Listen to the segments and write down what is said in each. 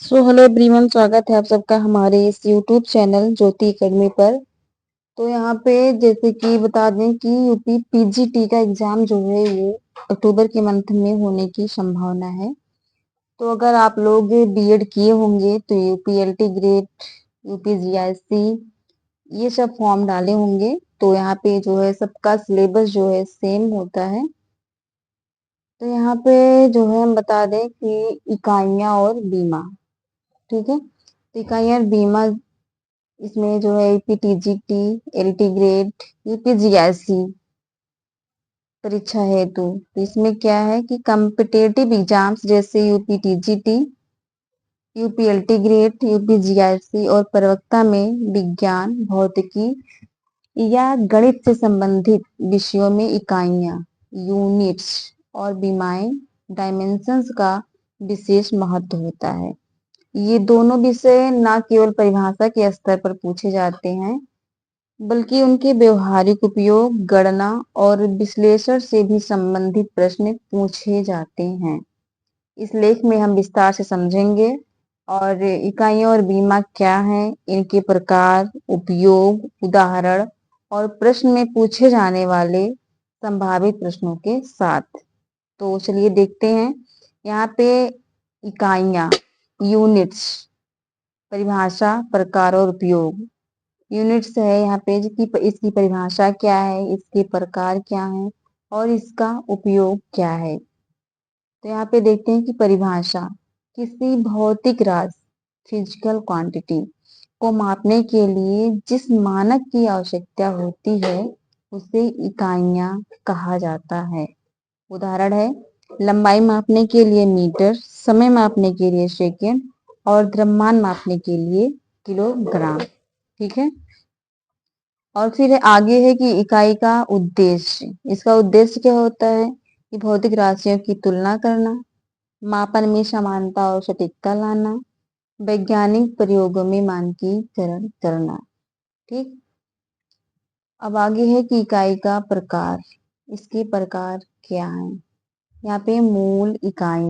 Hello everyone, स्वागत है आप सबका हमारे इस यूट्यूब चैनल ज्योति एकेडमी पर। तो यहाँ पे जैसे कि बता दें कि यूपी पीजीटी का एग्जाम जो है वो अक्टूबर के मंथ में होने की संभावना है। तो अगर आप लोग बीएड किए होंगे तो यूपीएलटी ग्रेड, यूपीजीआईसी ये सब फॉर्म डाले होंगे। तो यहाँ पे जो है सबका सिलेबस जो है सेम होता है। तो यहाँ पे जो है हम बता दें कि इकाइयाँ और बीमा, ठीक है। तो इकाइयाँ और बीमा इसमें जो है यूपीटीजीटी, एलटी ग्रेड, यूपीजीएससी परीक्षा हेतु तो इसमें क्या है कि कम्पिटेटिव एग्जाम्स जैसे यूपीटीजीटी, यूपीएलटी ग्रेड, यूपीजीएससी और प्रवक्ता में विज्ञान, भौतिकी या गणित से संबंधित विषयों में इकाइयां, यूनिट्स और बीमाएं, डायमेंशंस का विशेष महत्व होता है। ये दोनों विषय न केवल परिभाषा के स्तर पर पूछे जाते हैं बल्कि उनके व्यवहारिक उपयोग, गणना और विश्लेषण से भी संबंधित प्रश्न पूछे जाते हैं। इस लेख में हम विस्तार से समझेंगे और इकाइयाँ और बीमा क्या हैं, इनके प्रकार, उपयोग, उदाहरण और प्रश्न में पूछे जाने वाले संभावित प्रश्नों के साथ। तो चलिए देखते हैं। यहाँ पे इकाइयाँ, यूनिट्स, परिभाषा, प्रकार और उपयोग। यूनिट्स है यहाँ पे इसकी परिभाषा क्या है, इसके प्रकार क्या है और इसका उपयोग क्या है। तो यहाँ पे देखते हैं कि परिभाषा किसी भौतिक राशि, फिजिकल क्वांटिटी को मापने के लिए जिस मानक की आवश्यकता होती है उसे इकाइयां कहा जाता है। उदाहरण है लंबाई मापने के लिए मीटर, समय मापने के लिए सेकेंड और द्रव्यमान मापने के लिए किलोग्राम, ठीक है। और फिर आगे है कि इकाई का उद्देश्य। इसका उद्देश्य क्या होता है कि भौतिक राशियों की तुलना करना, मापन में समानता और सटीकता लाना, वैज्ञानिक प्रयोगों में मानकीकरण करना, ठीक। अब आगे है कि इकाई का प्रकार। इसके प्रकार क्या है। यहाँ पे मूल इकाई,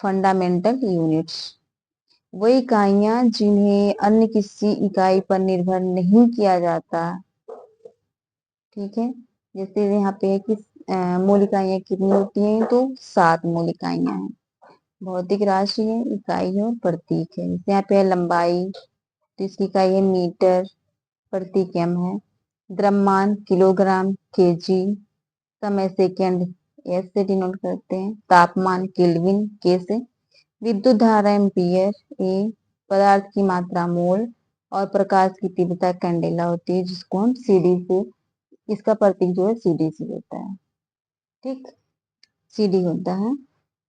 फंडामेंटल यूनिट्स, वो इकाइयां जिन्हें अन्य किसी इकाई पर निर्भर नहीं किया जाता, ठीक है। जैसे यहाँ पे है कि मूल इकाइयां कितनी होती हैं, तो 7 मूल इकाइयां हैं। भौतिक राशि है, इकाई है और प्रतीक है। जैसे यहाँ पे है लंबाई, तो इसकी इकाई है मीटर, प्रतीक एम है। द्रव्यमान किलोग्राम, केजी। समय सेकेंड, एस से डिनोट करते हैं। तापमान केल्विन, के से। विद्युत धारा एम्पियर, ए। पदार्थ की मात्रा मोल और प्रकाश की तीव्रता कैंडेला होती है, जिसको हम सीडी से, इसका प्रतीक जो है सीडी से होता है, ठीक। सीडी होता है।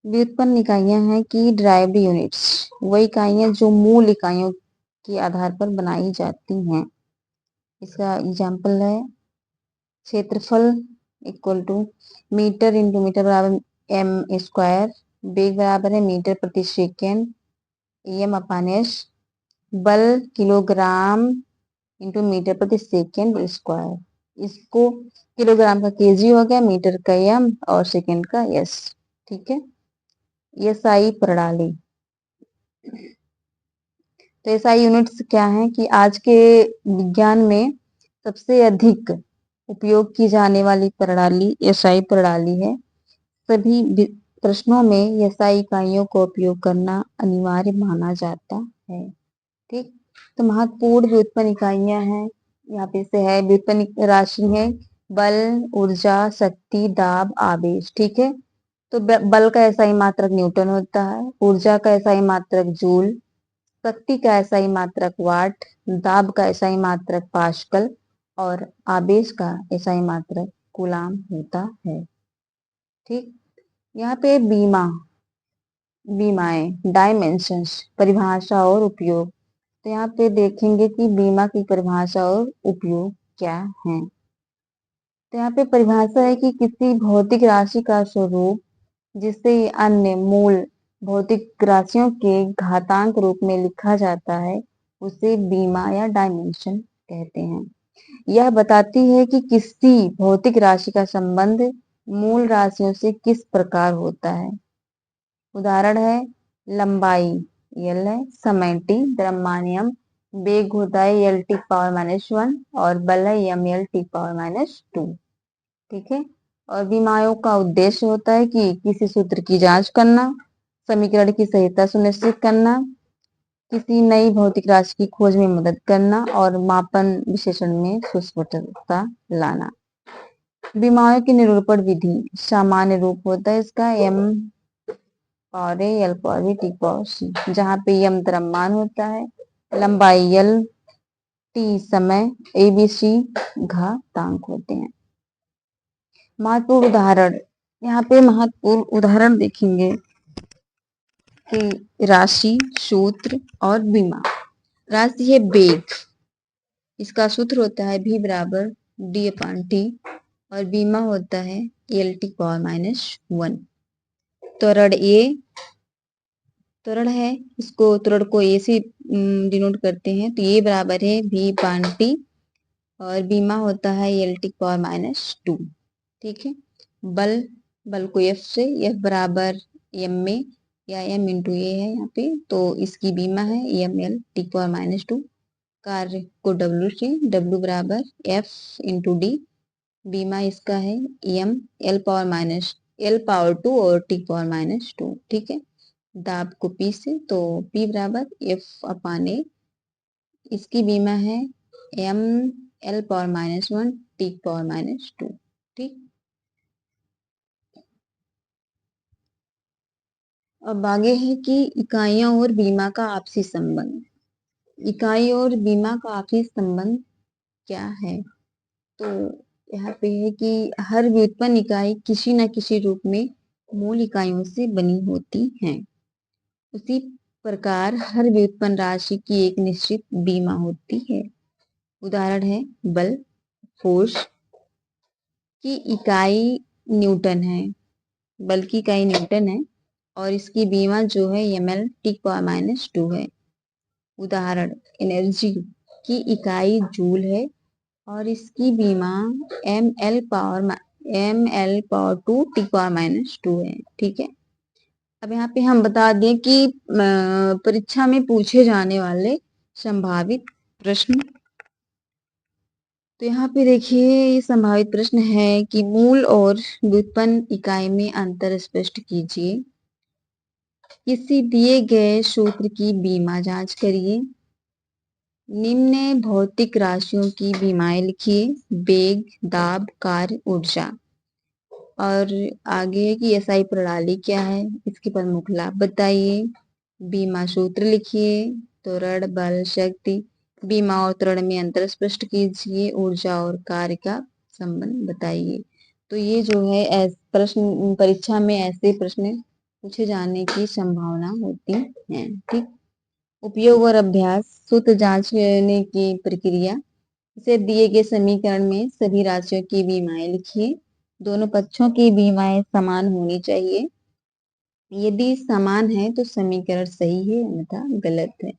व्युत्पन्न इकाइयां हैं कि ड्राइव्ड यूनिट्स, वही इकाइयां जो मूल इकाइयों के आधार पर बनाई जाती हैं। इसका एग्जाम्पल है क्षेत्रफल equal to metre into metre बराबर एम स्क्वायर, वेग बराबर है मीटर प्रति सेकेंड, एम अपान एस। बल किलोग्राम इंटू मीटर प्रति सेकेंड स्क्वायर। इसको किलोग्राम का केजी हो गया, मीटर का एम और सेकेंड का एस, ठीक है। एसआई प्रणाली। तो एसआई यूनिट्स क्या है कि आज के विज्ञान में सबसे अधिक उपयोग की जाने वाली प्रणाली एसआई प्रणाली है। सभी प्रश्नों में एसआई इकाइयों का उपयोग करना अनिवार्य माना जाता है, ठीक। तो महत्वपूर्ण व्युत्पन्न इकाइयां हैं, यहाँ पे से है व्युत्पन्न राशि है बल, ऊर्जा, शक्ति, दाब, आवेश, ठीक है। तो बल का एसआई मात्रक न्यूटन होता है, ऊर्जा का एसआई मात्रक जूल, शक्ति का एसआई मात्रक वाट, दाब का एसआई मात्रक पास्कल और आवेश का एसआई मात्रक कूलाम होता है, ठीक। यहाँ पे बीमाएं, डायमेंशंस, परिभाषा और उपयोग। तो यहाँ पे देखेंगे कि बीमा की परिभाषा और उपयोग क्या है। तो यहाँ पे परिभाषा है कि किसी भौतिक राशि का स्वरूप जिसे अन्य मूल भौतिक राशियों के घातांक रूप में लिखा जाता है उसे बीमा या डायमेंशन कहते हैं। यह बताती है कि किसी भौतिक राशि का संबंध मूल राशियों से किस प्रकार होता है। उदाहरण है लंबाई यल है, समय टी, द्रव्यमान m, वेग होता है यल टी पावर -1 और बल है m यल टी पावर -2। ठीक है। और विमायों का उद्देश्य होता है कि किसी सूत्र की जांच करना, समीकरण की सहीता सुनिश्चित करना, किसी नई भौतिक राशि की खोज में मदद करना और मापन विश्लेषण में सुस्पष्टता लाना। विमायों की निरूपण विधि सामान्य रूप होता है इसका m power A L power B T power C, जहाँ पे m द्रव्यमान होता है, लंबाई l, t समय, ए बी सी घातांक होते हैं। महत्वपूर्ण उदाहरण, यहाँ पे महत्वपूर्ण उदाहरण देखेंगे कि राशि, सूत्र और बीमा। राशि है वेग, इसका सूत्र होता है v बराबर डी अपॉन टी और बीमा होता है एल टी पावर -1। त्वरण ए, त्वरण है, इसको त्वरण को ए से डिनोट करते हैं, तो ये बराबर है v अपॉन टी और बीमा होता है एल टी पावर -2। ठीक है। बल, बल को F से, F बराबर m में या m इंटू ए है यहाँ पे, तो इसकी बीमा है m l टी पावर -2। कार्य को W से, W बराबर F इंटू डी, बीमा इसका है m l पावर 2 और t पावर -2। ठीक है। दाब को P से, तो P बराबर F अपान ए, इसकी बीमा है m l power -1 t power -2। ठीक। अब आगे है कि इकाइयों और बीमा का आपसी संबंध। इकाई और बीमा का आपसी संबंध क्या है? तो यहाँ पे है कि हर व्युत्पन्न इकाई किसी न किसी रूप में मूल इकाइयों से बनी होती है। उसी प्रकार हर व्युत्पन्न राशि की एक निश्चित बीमा होती है। उदाहरण है बल, फोर्स की इकाई न्यूटन है, बल की इकाई न्यूटन है और इसकी बीमा जो है ml टी पावर -2 है। उदाहरण एनर्जी की इकाई जूल है और इसकी बीमा ml पावर 2 टी पावर -2 है। ठीक है। अब यहाँ पे हम बता दें कि परीक्षा में पूछे जाने वाले संभावित प्रश्न। तो यहाँ पे देखिए ये संभावित प्रश्न है कि मूल और व्युत्पन्न इकाई में अंतर स्पष्ट कीजिए, किसी दिए गए सूत्र की बीमा जांच करिए, निम्न भौतिक राशियों की बीमाएं लिखिए, वेग, दाब, कार्य, ऊर्जा। और आगे है कि एसआई प्रणाली क्या है, इसके प्रमुख लाभ बताइए, बीमा सूत्र लिखिए, त्वरण, बल, शक्ति, बीमा और त्वरण में अंतर स्पष्ट कीजिए, ऊर्जा और कार्य का संबंध बताइए। तो ये जो है प्रश्न परीक्षा में ऐसे प्रश्न पूछे जाने की संभावना होती है। ठीक। उपयोग और अभ्यास, सूत्र जांचने की प्रक्रिया, इसे दिए गए समीकरण में सभी राशियों की बीमाएं लिखिए, दोनों पक्षों की बीमाएं समान होनी चाहिए, यदि समान है तो समीकरण सही है अन्यथा गलत है।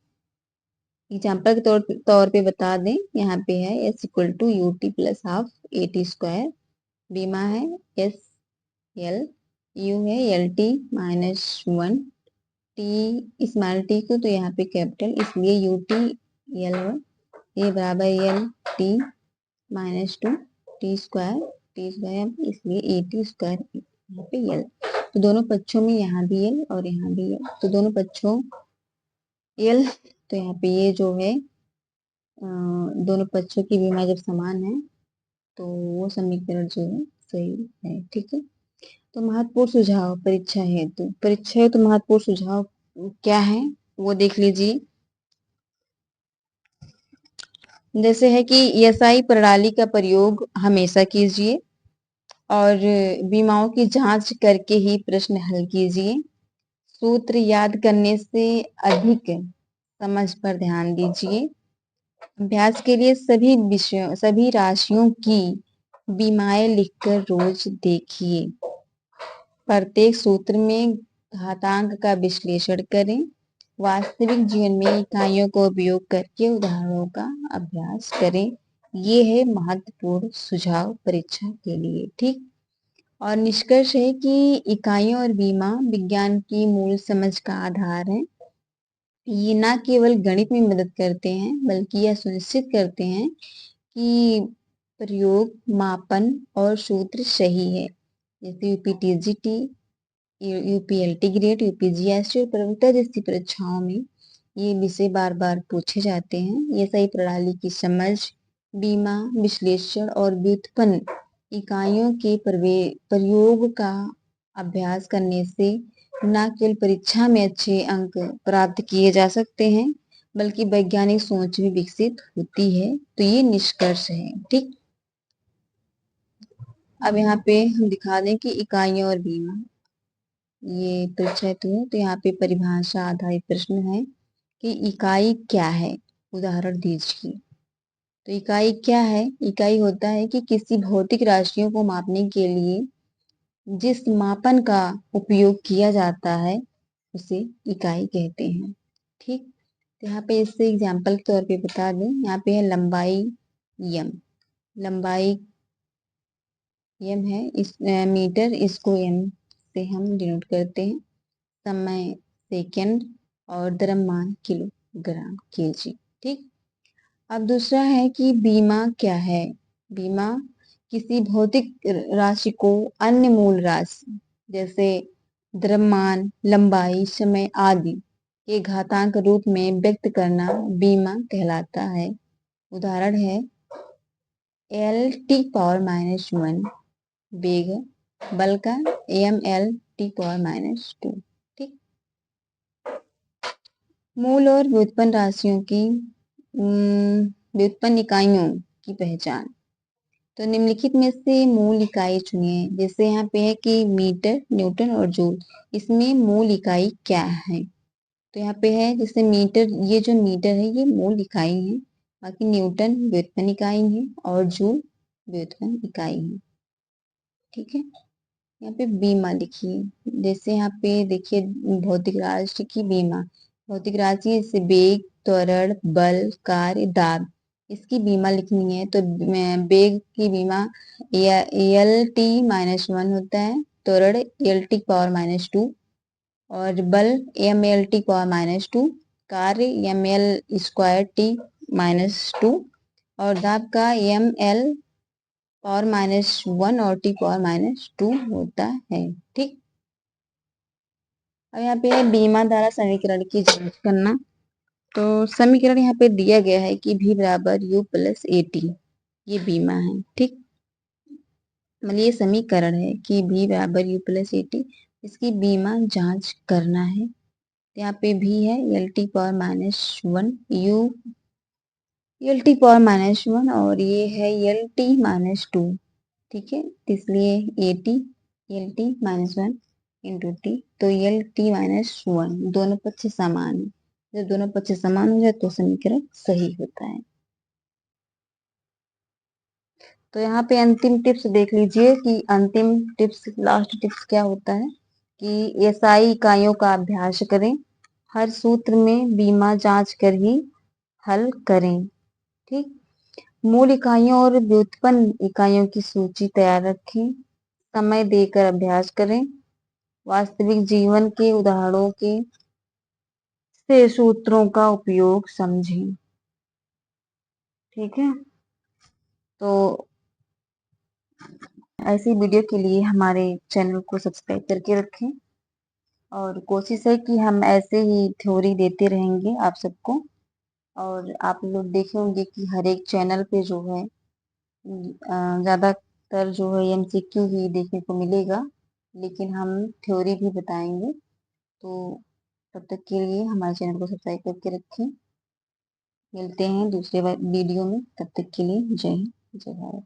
एग्जाम्पल के तौर पे बता दें, यहाँ पे है s equal to u t plus half a t square, बीमा है एस एल, यू है L T -1, T small T को तो यहाँ पे कैपिटल, इसलिए यू टी एल वन, ये बराबर एल टी -2 टी स्क्वायर, इसलिए ए टी स्क्वायर यहाँ पे एल। तो दोनों पक्षों में यहाँ भी एल और यहाँ भी एल, तो दोनों पक्षों एल, तो यहाँ पे ये जो है दोनों पक्षों की बीमा जब समान है तो वो समीकरण जो है सही है। ठीक है। तो महत्वपूर्ण सुझाव परीक्षा हेतु महत्वपूर्ण सुझाव क्या है वो देख लीजिए। जैसे है कि एसआई प्रणाली का प्रयोग हमेशा कीजिए और बीमाओं की जांच करके ही प्रश्न हल कीजिए। सूत्र याद करने से अधिक समझ पर ध्यान दीजिए। अभ्यास के लिए सभी राशियों की बीमाएं लिखकर रोज देखिए। प्रत्येक सूत्र में घातांक का विश्लेषण करें। वास्तविक जीवन में इकाइयों का उपयोग करके उदाहरणों का अभ्यास करें। ये है महत्वपूर्ण सुझाव परीक्षा के लिए। ठीक। और निष्कर्ष है कि इकाइयों और बीमा विज्ञान की मूल समझ का आधार है। ये ना केवल गणित में मदद करते हैं बल्कि यह सुनिश्चित करते हैं कि प्रयोग, मापन और सूत्र सही है। जैसे यूपीटीजीटी, यूपीएलटी ग्रेड, यूपीजीएसटी और प्रवेशिका जैसी परीक्षाओं में ये विषय बार बार पूछे जाते हैं। ये सही प्रणाली की समझ, बीमा विश्लेषण और व्युत्पन्न इकाइयों के प्रयोग का अभ्यास करने से न केवल परीक्षा में अच्छे अंक प्राप्त किए जा सकते हैं बल्कि वैज्ञानिक सोच भी विकसित होती है। तो ये निष्कर्ष है। ठीक, अब यहाँ पे हम दिखा दें कि इकाइयां और बीमा ये परीक्षा हेतु है। तो यहाँ पे परिभाषा आधारित प्रश्न है कि इकाई क्या है, उदाहरण दीजिए। तो इकाई क्या है? इकाई होता है कि किसी भौतिक राशियों को मापने के लिए जिस मापन का उपयोग किया जाता है उसे इकाई कहते हैं। ठीक, तो यहाँ पे इससे एग्जाम्पल के तौर पे बता दें। यहाँ पे है लंबाई यम, लंबाई यम है, इस मीटर, इसको एम से हम डिनोट करते हैं। समय सेकंड और द्रव्यमान किलोग्राम केजी। ठीक, अब दूसरा है कि बीमा क्या है। बीमा किसी भौतिक राशि को अन्य मूल राशि जैसे द्रव्यमान, लंबाई, समय आदि के घातांक रूप में व्यक्त करना बीमा कहलाता है। उदाहरण है L T⁻⁻1 वेग बल का, mL T⁻²। ठीक, मूल और व्युत्पन्न राशियों की व्युत्पन्न इकाइयों की पहचान। तो निम्नलिखित में से मूल इकाई चुनिए। जैसे यहाँ पे है कि मीटर, न्यूटन और जूल, इसमें मूल इकाई क्या है? तो यहाँ पे है जैसे मीटर, ये जो मीटर है ये मूल इकाई है, बाकी न्यूटन व्युत्पन्न इकाई है और जूल व्युत्पन्न इकाई है। ठीक है, यहाँ पे बीमा लिखिए। जैसे यहाँ पे देखिए भौतिक राशि की बीमा, भौतिक राशि जैसे वेग, त्वरण, बल, कार्य, दाब, इसकी बीमा लिखनी है। तो वेग की बीमा L T⁻1 होता है, त्वरण L T⁻², और बल mL T⁻², कार्य mL²T−2 और दाब का mL⁻1 और T⁻² होता है। ठीक, अब यहाँ पे है बीमा द्वारा समीकरण की जांच करना। तो समीकरण यहाँ पे दिया गया है कि V बराबर U प्लस AT, ये बीमा है। ठीक, मतलब ये समीकरण है कि V बराबर U प्लस AT, इसकी बीमा जांच करना है। यहाँ पे भी है L T⁻1 L T⁻1 और ये है L T−2। ठीक है, इसलिए AT L T−1 into T, तो L T−1 दोनों पक्ष समान है। जब दोनों पक्ष समान हो जाए तो समीकरण सही होता है। तो यहाँ पे अंतिम टिप्स देख लीजिए कि अंतिम टिप्स, लास्ट टिप्स क्या होता है कि एसआई इकाइयों का अभ्यास करें, हर सूत्र में बीमा जांच कर ही हल करें। ठीक, मूल इकाइयों और व्युत्पन्न इकाइयों की सूची तैयार रखें, समय देकर अभ्यास करें, वास्तविक जीवन के उदाहरणों के से सूत्रों का उपयोग समझें। ठीक है, तो ऐसी वीडियो के लिए हमारे चैनल को सब्सक्राइब करके रखें और कोशिश है कि हम ऐसे ही थ्योरी देते रहेंगे आप सबको। और आप लोग देखे होंगे कि हर एक चैनल पे जो है ज़्यादातर जो है MCQ ही देखने को मिलेगा, लेकिन हम थ्योरी भी बताएंगे। तो तब तक के लिए हमारे चैनल को सब्सक्राइब करके रखें। मिलते हैं दूसरे वीडियो में, तब तक के लिए जय हिंद, जय भारत।